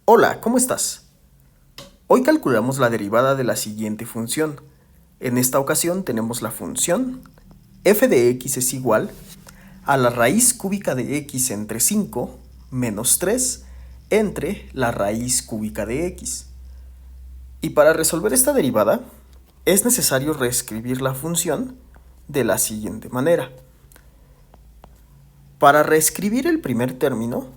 Hola, ¿cómo estás? Hoy calculamos la derivada de la siguiente función. En esta ocasión tenemos la función f de x es igual a la raíz cúbica de x entre 5 menos 3 entre la raíz cúbica de x. Y para resolver esta derivada, es necesario reescribir la función de la siguiente manera. Para reescribir el primer término,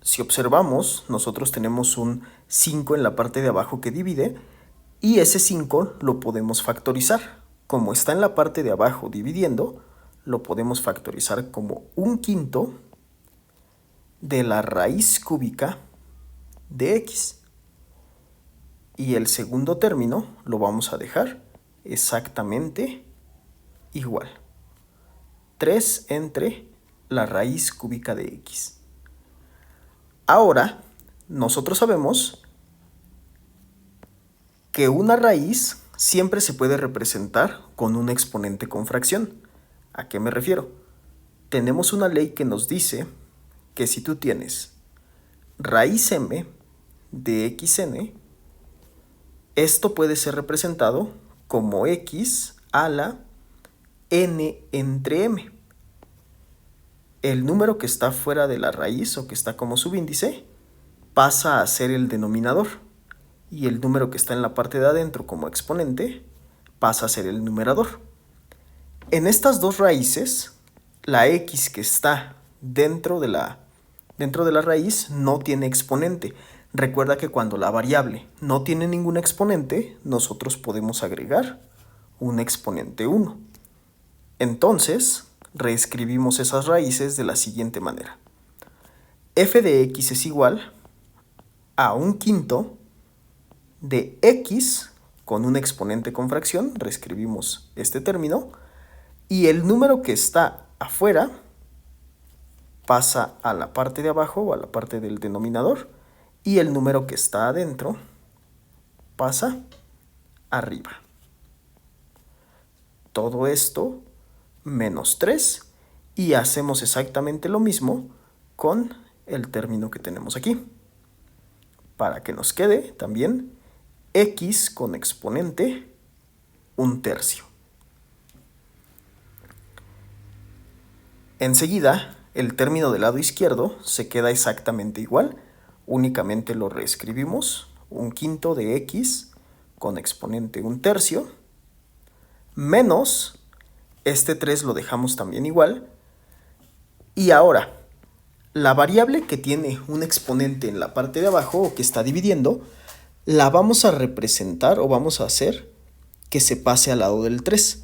si observamos, nosotros tenemos un 5 en la parte de abajo que divide, y ese 5 lo podemos factorizar. Como está en la parte de abajo dividiendo, lo podemos factorizar como 1/5 de la raíz cúbica de x. Y el segundo término lo vamos a dejar exactamente igual. 3 entre la raíz cúbica de x. Ahora, nosotros sabemos que una raíz siempre se puede representar con un exponente con fracción. ¿A qué me refiero? Tenemos una ley que nos dice que si tú tienes raíz m de xn, esto puede ser representado como x a la n entre m. El número que está fuera de la raíz o que está como subíndice pasa a ser el denominador, y el número que está en la parte de adentro como exponente pasa a ser el numerador. En estas dos raíces, la x que está dentro de la raíz no tiene exponente. Recuerda que cuando la variable no tiene ningún exponente, nosotros podemos agregar un exponente 1. Entonces, reescribimos esas raíces de la siguiente manera. F de x es igual a 1/5 de x con un exponente con fracción, reescribimos este término, y el número que está afuera pasa a la parte de abajo o a la parte del denominador, y el número que está adentro pasa arriba. Todo esto menos 3, y hacemos exactamente lo mismo con el término que tenemos aquí. Para que nos quede también x con exponente 1/3. Enseguida, el término del lado izquierdo se queda exactamente igual, únicamente lo reescribimos, 1/5 de x con exponente 1/3, menos, este 3 lo dejamos también igual, y ahora, la variable que tiene un exponente en la parte de abajo o que está dividiendo, la vamos a representar o vamos a hacer que se pase al lado del 3.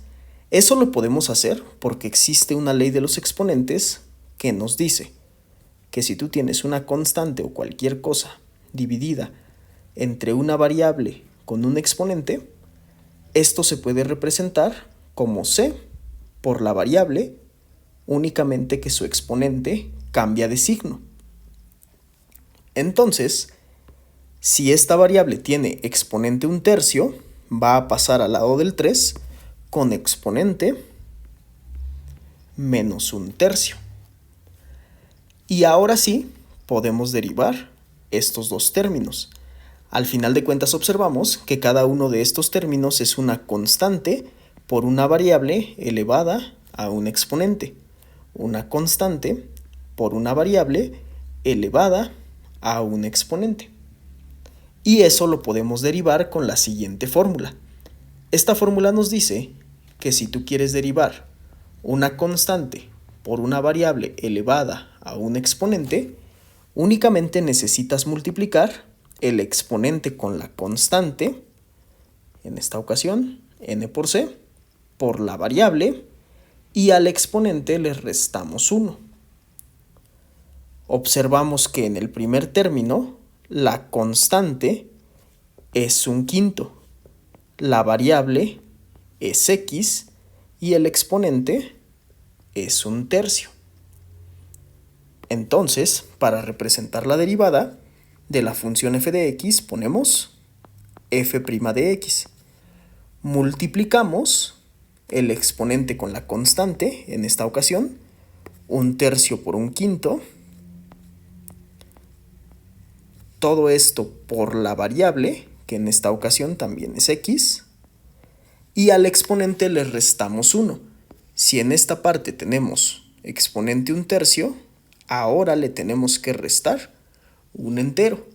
Eso lo podemos hacer porque existe una ley de los exponentes que nos dice que si tú tienes una constante o cualquier cosa dividida entre una variable con un exponente, esto se puede representar como c por la variable, únicamente que su exponente cambia de signo. Entonces, si esta variable tiene exponente 1/3, va a pasar al lado del 3 con exponente menos 1/3. Y ahora sí, podemos derivar estos dos términos. Al final de cuentas observamos que cada uno de estos términos es una constante por una variable elevada a un exponente. Una constante por una variable elevada a un exponente. Y eso lo podemos derivar con la siguiente fórmula. Esta fórmula nos dice que si tú quieres derivar una constante por una variable elevada a un exponente, únicamente necesitas multiplicar el exponente con la constante, en esta ocasión n por c, por la variable, y al exponente le restamos 1. Observamos que en el primer término la constante es 1/5, la variable es x y el exponente es 1/3. Entonces, para representar la derivada de la función f de x, ponemos f' de x. Multiplicamos el exponente con la constante, en esta ocasión, 1/3 por 1/5, todo esto por la variable, que en esta ocasión también es x, y al exponente le restamos 1. Si en esta parte tenemos exponente 1/3, ahora le tenemos que restar un entero.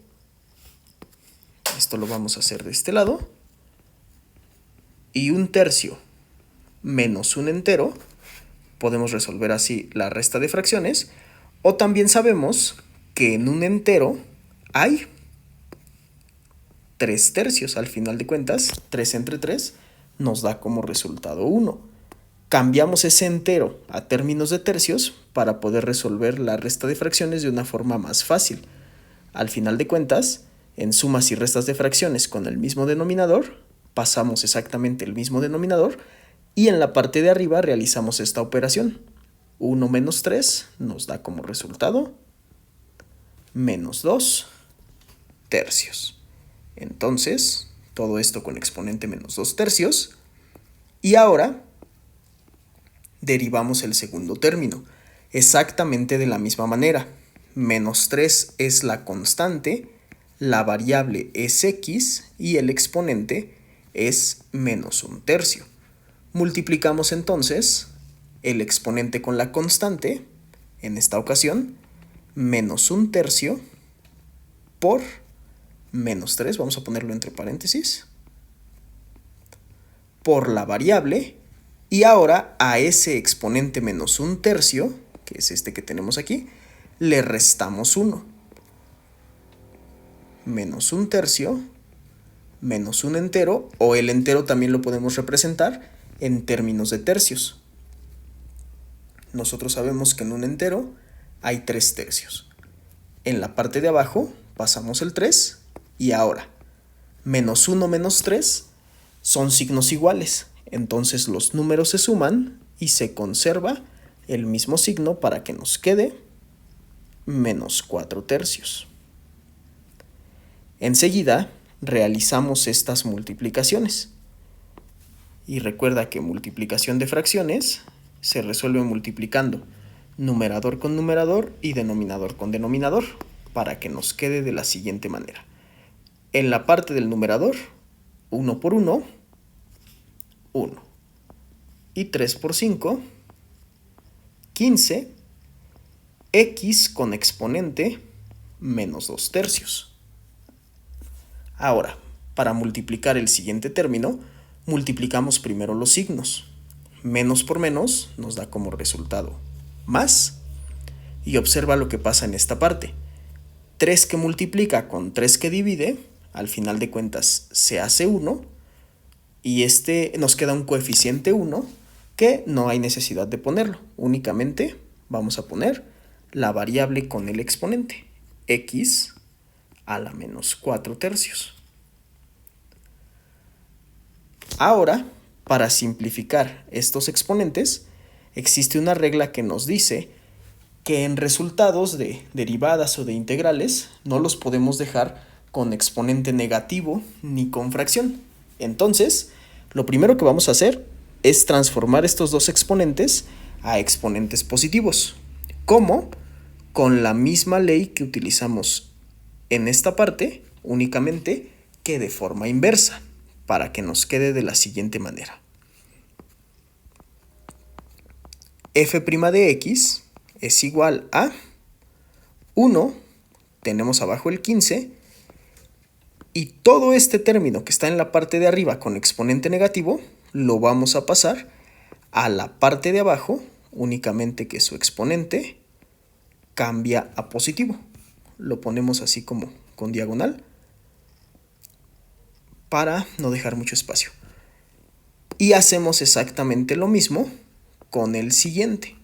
Esto lo vamos a hacer de este lado. Y 1/3 menos un entero, podemos resolver así la resta de fracciones. O también sabemos que en un entero hay 3/3. Al final de cuentas, 3 entre 3 nos da como resultado 1. Cambiamos ese entero a términos de tercios para poder resolver la resta de fracciones de una forma más fácil. Al final de cuentas, en sumas y restas de fracciones con el mismo denominador, pasamos exactamente el mismo denominador y en la parte de arriba realizamos esta operación. 1 menos 3 nos da como resultado menos 2/3. Entonces, todo esto con exponente menos 2/3. Y ahora derivamos el segundo término, exactamente de la misma manera. Menos 3 es la constante, la variable es x y el exponente es menos 1/3. Multiplicamos entonces el exponente con la constante, en esta ocasión, menos 1/3 por menos 3, vamos a ponerlo entre paréntesis, por la variable, y ahora a ese exponente menos 1/3, que es este que tenemos aquí, le restamos 1. Menos 1/3 menos un entero, o el entero también lo podemos representar en términos de tercios. Nosotros sabemos que en un entero hay 3/3. En la parte de abajo pasamos el 3 y ahora menos 1 menos 3 son signos iguales. Entonces los números se suman y se conserva el mismo signo para que nos quede menos 4/3. Enseguida realizamos estas multiplicaciones. Y recuerda que multiplicación de fracciones se resuelve multiplicando numerador con numerador y denominador con denominador, para que nos quede de la siguiente manera. En la parte del numerador, 1 por 1, 1. Y 3 por 5, 15. X con exponente menos 2/3. Ahora, para multiplicar el siguiente término, multiplicamos primero los signos. Menos por menos nos da como resultado más. Y observa lo que pasa en esta parte. 3 que multiplica con 3 que divide, al final de cuentas se hace 1. Y nos queda un coeficiente 1 que no hay necesidad de ponerlo. Únicamente vamos a poner la variable con el exponente, x a la menos 4/3. Ahora, para simplificar estos exponentes, existe una regla que nos dice que en resultados de derivadas o de integrales no los podemos dejar con exponente negativo ni con fracción. Entonces, lo primero que vamos a hacer es transformar estos dos exponentes a exponentes positivos. ¿Cómo? Con la misma ley que utilizamos en esta parte, únicamente que de forma inversa, para que nos quede de la siguiente manera. F' de x es igual a 1, tenemos abajo el 15, y todo este término que está en la parte de arriba con exponente negativo, lo vamos a pasar a la parte de abajo, únicamente que su exponente cambia a positivo. Lo ponemos así como con diagonal, para no dejar mucho espacio. Y hacemos exactamente lo mismo con el siguiente.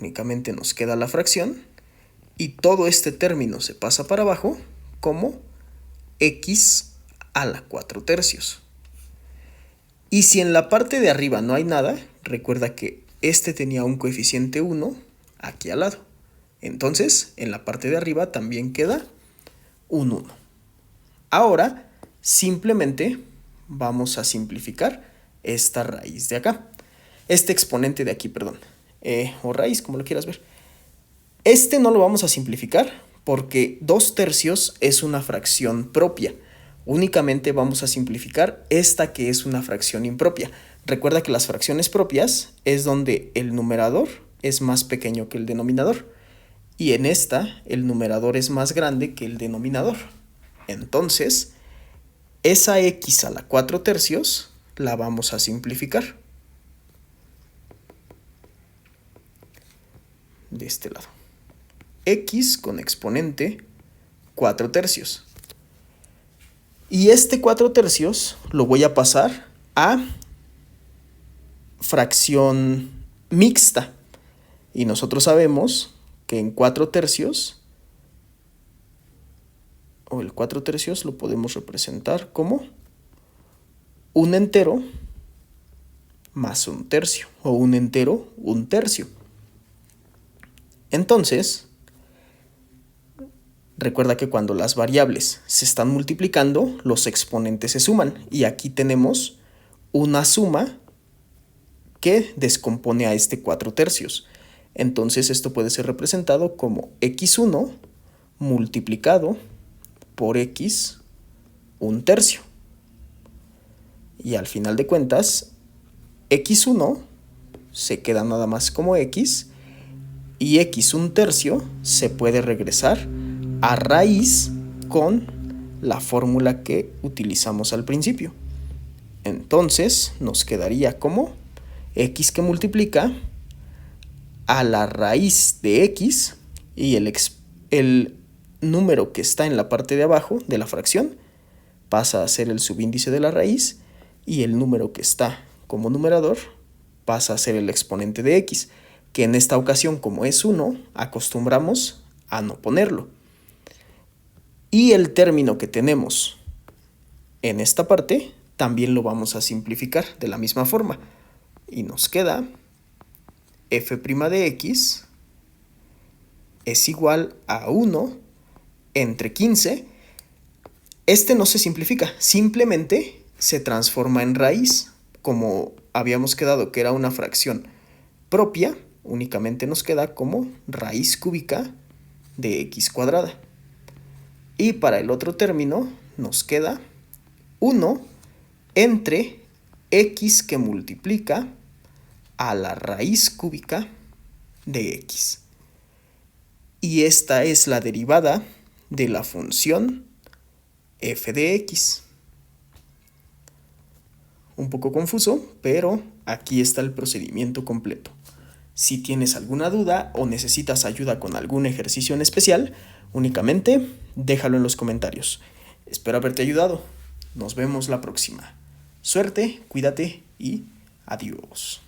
Únicamente nos queda la fracción y todo este término se pasa para abajo como x a la 4/3. Y si en la parte de arriba no hay nada, recuerda que este tenía un coeficiente 1 aquí al lado. Entonces, en la parte de arriba también queda un 1. Ahora, simplemente vamos a simplificar esta raíz de acá. Este exponente de aquí, perdón. O raíz, como lo quieras ver. Este no lo vamos a simplificar porque 2/3 es una fracción propia. Únicamente vamos a simplificar esta que es una fracción impropia. Recuerda que las fracciones propias es donde el numerador es más pequeño que el denominador. Y en esta, el numerador es más grande que el denominador. Entonces, esa x a la 4/3 la vamos a simplificar. De este lado. X con exponente 4/3. Y este 4/3 lo voy a pasar a fracción mixta. Y nosotros sabemos que en 4/3, o el 4/3 lo podemos representar como un entero más un tercio, o un entero, un tercio. Entonces, recuerda que cuando las variables se están multiplicando, los exponentes se suman. Y aquí tenemos una suma que descompone a este 4/3. Entonces esto puede ser representado como x1 multiplicado por x 1/3. Y al final de cuentas, x1 se queda nada más como x, y x 1/3 se puede regresar a raíz con la fórmula que utilizamos al principio. Entonces nos quedaría como x que multiplica a la raíz de x, y el número que está en la parte de abajo de la fracción pasa a ser el subíndice de la raíz, y el número que está como numerador pasa a ser el exponente de x, que en esta ocasión, como es 1, acostumbramos a no ponerlo. Y el término que tenemos en esta parte también lo vamos a simplificar de la misma forma. Y nos queda f' de x es igual a 1 entre 15. Este no se simplifica, simplemente se transforma en raíz. Como habíamos quedado que era una fracción propia, únicamente nos queda como raíz cúbica de x cuadrada. Y para el otro término nos queda 1 entre x que multiplica a la raíz cúbica de x. Y esta es la derivada de la función f de x. Un poco confuso, pero aquí está el procedimiento completo. Si tienes alguna duda o necesitas ayuda con algún ejercicio en especial, únicamente déjalo en los comentarios. Espero haberte ayudado. Nos vemos la próxima. Suerte, cuídate y adiós.